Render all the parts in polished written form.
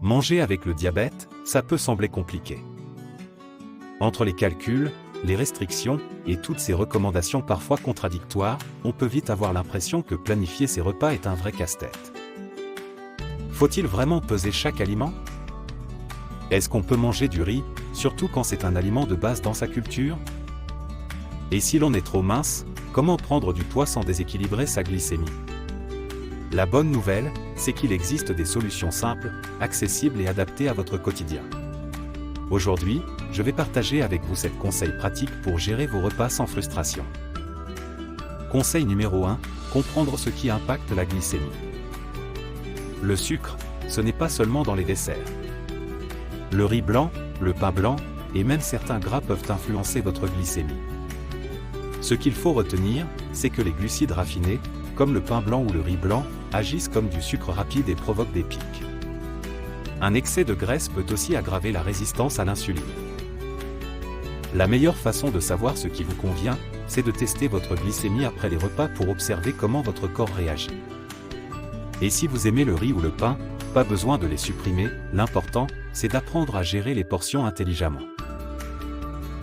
Manger avec le diabète, ça peut sembler compliqué. Entre les calculs, les restrictions, et toutes ces recommandations parfois contradictoires, on peut vite avoir l'impression que planifier ses repas est un vrai casse-tête. Faut-il vraiment peser chaque aliment? Est-ce qu'on peut manger du riz, surtout quand c'est un aliment de base dans sa culture? Et si l'on est trop mince, comment prendre du poids sans déséquilibrer sa glycémie? La bonne nouvelle, c'est qu'il existe des solutions simples, accessibles et adaptées à votre quotidien. Aujourd'hui, je vais partager avec vous 7 conseils pratiques pour gérer vos repas sans frustration. Conseil numéro 1, comprendre ce qui impacte la glycémie. Le sucre, ce n'est pas seulement dans les desserts. Le riz blanc, le pain blanc, et même certains gras peuvent influencer votre glycémie. Ce qu'il faut retenir, c'est que les glucides raffinés, comme le pain blanc ou le riz blanc, agissent comme du sucre rapide et provoquent des pics. Un excès de graisse peut aussi aggraver la résistance à l'insuline. La meilleure façon de savoir ce qui vous convient, c'est de tester votre glycémie après les repas pour observer comment votre corps réagit. Et si vous aimez le riz ou le pain, pas besoin de les supprimer, l'important, c'est d'apprendre à gérer les portions intelligemment.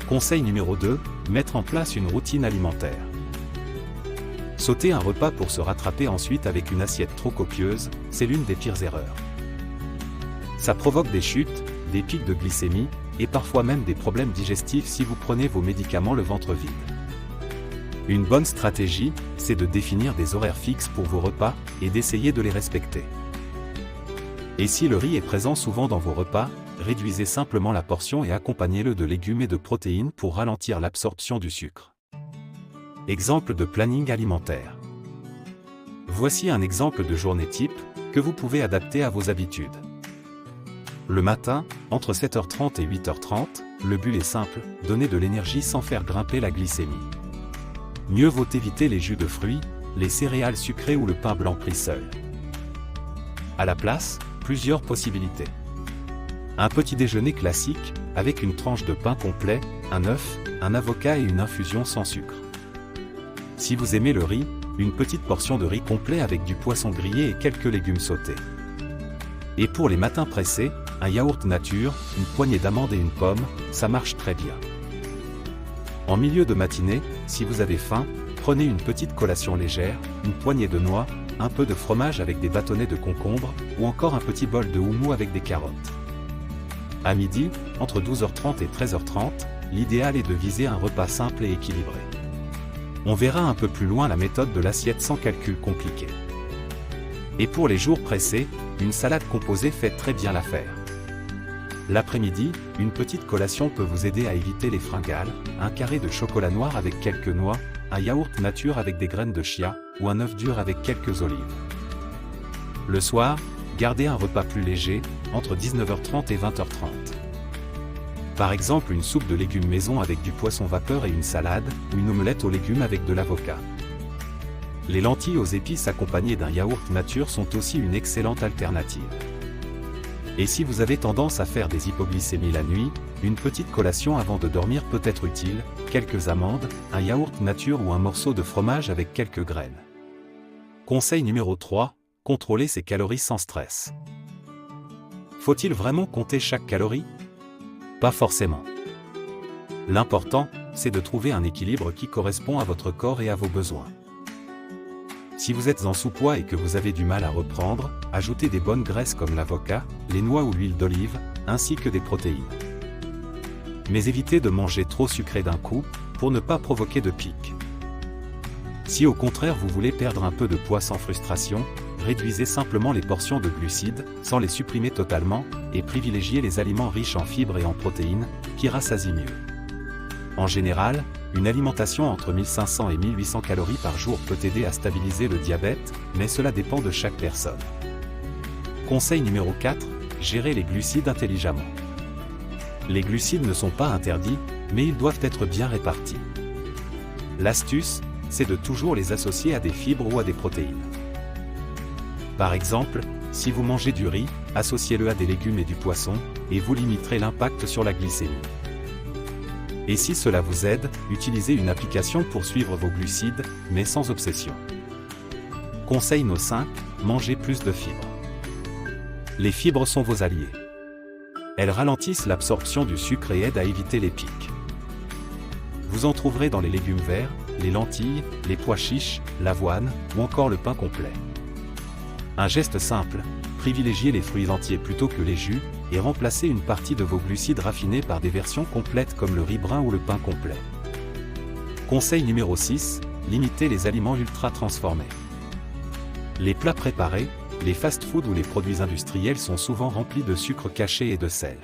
Conseil numéro 2, mettre en place une routine alimentaire. Sauter un repas pour se rattraper ensuite avec une assiette trop copieuse, c'est l'une des pires erreurs. Ça provoque des chutes, des pics de glycémie, et parfois même des problèmes digestifs si vous prenez vos médicaments le ventre vide. Une bonne stratégie, c'est de définir des horaires fixes pour vos repas, et d'essayer de les respecter. Et si le riz est présent souvent dans vos repas, réduisez simplement la portion et accompagnez-le de légumes et de protéines pour ralentir l'absorption du sucre. Exemple de planning alimentaire. Voici un exemple de journée type, que vous pouvez adapter à vos habitudes. Le matin, entre 7h30 et 8h30, le but est simple, donner de l'énergie sans faire grimper la glycémie. Mieux vaut éviter les jus de fruits, les céréales sucrées ou le pain blanc pris seul. À la place, plusieurs possibilités. Un petit déjeuner classique, avec une tranche de pain complet, un œuf, un avocat et une infusion sans sucre. Si vous aimez le riz, une petite portion de riz complet avec du poisson grillé et quelques légumes sautés. Et pour les matins pressés, un yaourt nature, une poignée d'amandes et une pomme, ça marche très bien. En milieu de matinée, si vous avez faim, prenez une petite collation légère, une poignée de noix, un peu de fromage avec des bâtonnets de concombre, ou encore un petit bol de houmous avec des carottes. À midi, entre 12h30 et 13h30, l'idéal est de viser un repas simple et équilibré. On verra un peu plus loin la méthode de l'assiette sans calcul compliqué. Et pour les jours pressés, une salade composée fait très bien l'affaire. L'après-midi, une petite collation peut vous aider à éviter les fringales, un carré de chocolat noir avec quelques noix, un yaourt nature avec des graines de chia, ou un œuf dur avec quelques olives. Le soir, gardez un repas plus léger, entre 19h30 et 20h30. Par exemple une soupe de légumes maison avec du poisson vapeur et une salade, ou une omelette aux légumes avec de l'avocat. Les lentilles aux épices accompagnées d'un yaourt nature sont aussi une excellente alternative. Et si vous avez tendance à faire des hypoglycémies la nuit, une petite collation avant de dormir peut être utile, quelques amandes, un yaourt nature ou un morceau de fromage avec quelques graines. Conseil numéro 3, contrôler ses calories sans stress. Faut-il vraiment compter chaque calorie? Pas forcément. L'important, c'est de trouver un équilibre qui correspond à votre corps et à vos besoins. Si vous êtes en sous-poids et que vous avez du mal à reprendre, ajoutez des bonnes graisses comme l'avocat, les noix ou l'huile d'olive, ainsi que des protéines. Mais évitez de manger trop sucré d'un coup, pour ne pas provoquer de pics. Si au contraire vous voulez perdre un peu de poids sans frustration, réduisez simplement les portions de glucides, sans les supprimer totalement, et privilégiez les aliments riches en fibres et en protéines, qui rassasient mieux. En général, une alimentation entre 1500 et 1800 calories par jour peut aider à stabiliser le diabète, mais cela dépend de chaque personne. Conseil numéro 4, gérer les glucides intelligemment. Les glucides ne sont pas interdits, mais ils doivent être bien répartis. L'astuce, c'est de toujours les associer à des fibres ou à des protéines. Par exemple, si vous mangez du riz, associez-le à des légumes et du poisson, et vous limiterez l'impact sur la glycémie. Et si cela vous aide, utilisez une application pour suivre vos glucides, mais sans obsession. Conseil no 5, mangez plus de fibres. Les fibres sont vos alliés. Elles ralentissent l'absorption du sucre et aident à éviter les pics. Vous en trouverez dans les légumes verts, les lentilles, les pois chiches, l'avoine ou encore le pain complet. Un geste simple, privilégiez les fruits entiers plutôt que les jus et remplacez une partie de vos glucides raffinés par des versions complètes comme le riz brun ou le pain complet. Conseil numéro 6, limitez les aliments ultra transformés. Les plats préparés, les fast-foods ou les produits industriels sont souvent remplis de sucre caché et de sel.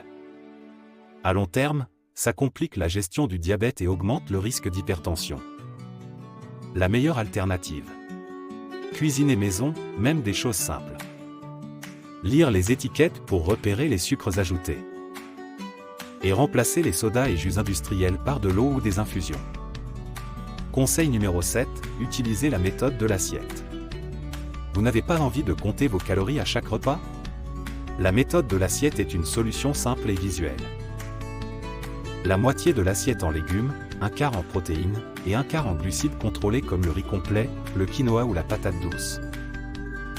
À long terme, ça complique la gestion du diabète et augmente le risque d'hypertension. La meilleure alternative. Cuisiner maison, même des choses simples. Lire les étiquettes pour repérer les sucres ajoutés. Et remplacer les sodas et jus industriels par de l'eau ou des infusions. Conseil numéro 7, utilisez la méthode de l'assiette. Vous n'avez pas envie de compter vos calories à chaque repas? La méthode de l'assiette est une solution simple et visuelle. La moitié de l'assiette en légumes, un quart en protéines, et un quart en glucides contrôlés comme le riz complet, le quinoa ou la patate douce.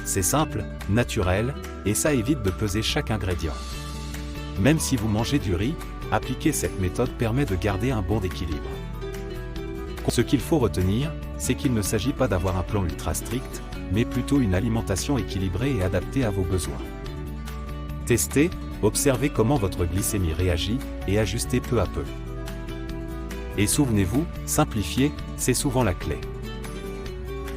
C'est simple, naturel, et ça évite de peser chaque ingrédient. Même si vous mangez du riz, appliquer cette méthode permet de garder un bon équilibre. Ce qu'il faut retenir, c'est qu'il ne s'agit pas d'avoir un plan ultra strict, mais plutôt une alimentation équilibrée et adaptée à vos besoins. Testez, observez comment votre glycémie réagit, et ajustez peu à peu. Et souvenez-vous, simplifier, c'est souvent la clé.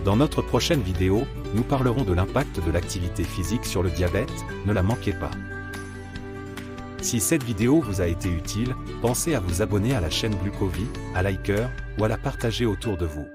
Dans notre prochaine vidéo, nous parlerons de l'impact de l'activité physique sur le diabète, ne la manquez pas. Si cette vidéo vous a été utile, pensez à vous abonner à la chaîne Glucovie, à liker, ou à la partager autour de vous.